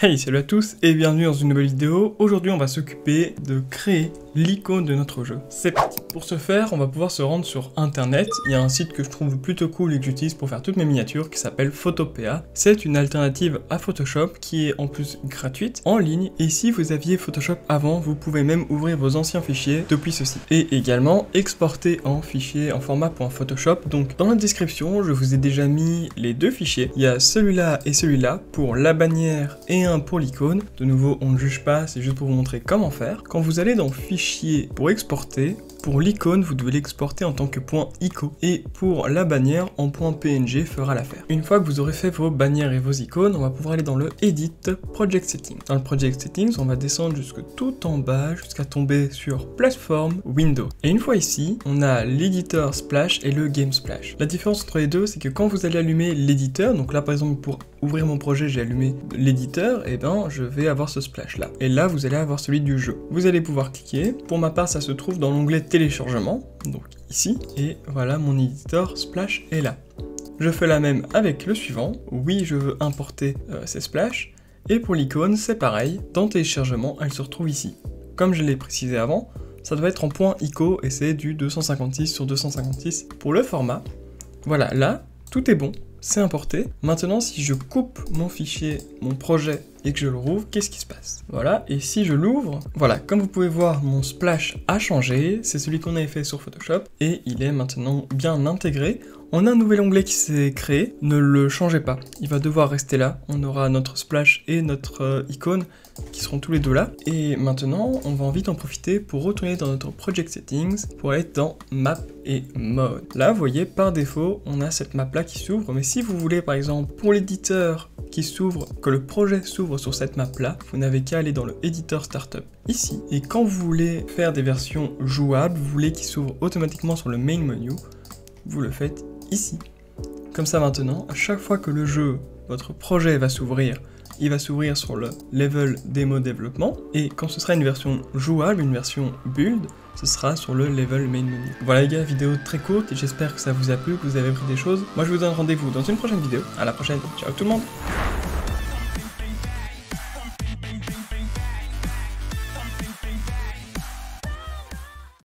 Hey, salut à tous et bienvenue dans une nouvelle vidéo. Aujourd'hui on va s'occuper de créer l'icône de notre jeu. C'est parti. Pour ce faire, on va pouvoir se rendre sur internet. Il y a un site que je trouve plutôt cool et que j'utilise pour faire toutes mes miniatures qui s'appelle Photopea. C'est une alternative à Photoshop qui est en plus gratuite, en ligne. Et si vous aviez Photoshop avant, vous pouvez même ouvrir vos anciens fichiers depuis ce site. Et également exporter en fichier en format .photoshop. Donc dans la description, je vous ai déjà mis les deux fichiers. Il y a celui-là et celui-là pour la bannière et un pour l'icône. De nouveau, on ne juge pas, c'est juste pour vous montrer comment faire. Quand vous allez dans Fichier pour exporter, pour l'icône, vous devez l'exporter en tant que .ico et pour la bannière en .png fera l'affaire. Une fois que vous aurez fait vos bannières et vos icônes, on va pouvoir aller dans le Edit Project Settings. Dans le Project Settings, on va descendre jusque tout en bas jusqu'à tomber sur Plateforme Window. Et une fois ici, on a l'éditeur Splash et le Game Splash. La différence entre les deux, c'est que quand vous allez allumer l'éditeur, donc là par exemple pour ouvrir mon projet, j'ai allumé l'éditeur, et ben je vais avoir ce splash là. Et là vous allez avoir celui du jeu. Vous allez pouvoir cliquer. Pour ma part, ça se trouve dans l'onglet téléchargement, donc ici, et voilà mon éditeur Splash est là. Je fais la même avec le suivant. Oui, je veux importer ces splashes. Et pour l'icône, c'est pareil. Dans téléchargement, elle se retrouve ici. Comme je l'ai précisé avant, ça doit être en .ico et c'est du 256 sur 256 pour le format. Voilà, là, tout est bon. C'est importé. Maintenant, si je coupe mon fichier, mon projet, et que je le rouvre, qu'est-ce qui se passe? Voilà, et si je l'ouvre, voilà, comme vous pouvez voir, mon splash a changé, c'est celui qu'on avait fait sur Photoshop, et il est maintenant bien intégré. On a un nouvel onglet qui s'est créé, ne le changez pas, il va devoir rester là, on aura notre splash et notre icône qui seront tous les deux là. Et maintenant, on va vite en profiter pour retourner dans notre Project Settings, pour aller dans Map et Mode. Là, vous voyez, par défaut, on a cette map là qui s'ouvre, mais si vous voulez, par exemple, pour l'éditeur qui s'ouvre, que le projet s'ouvre sur cette map là, vous n'avez qu'à aller dans le éditeur Startup ici, et quand vous voulez faire des versions jouables, vous voulez qu'ils s'ouvrent automatiquement sur le main menu, vous le faites ici. Comme ça maintenant, à chaque fois que le jeu, votre projet va s'ouvrir, il va s'ouvrir sur le level démo développement, et quand ce sera une version jouable, une version build, ce sera sur le level main menu. Voilà les gars, vidéo très courte, et j'espère que ça vous a plu, que vous avez appris des choses. Moi je vous donne rendez-vous dans une prochaine vidéo, à la prochaine, ciao tout le monde.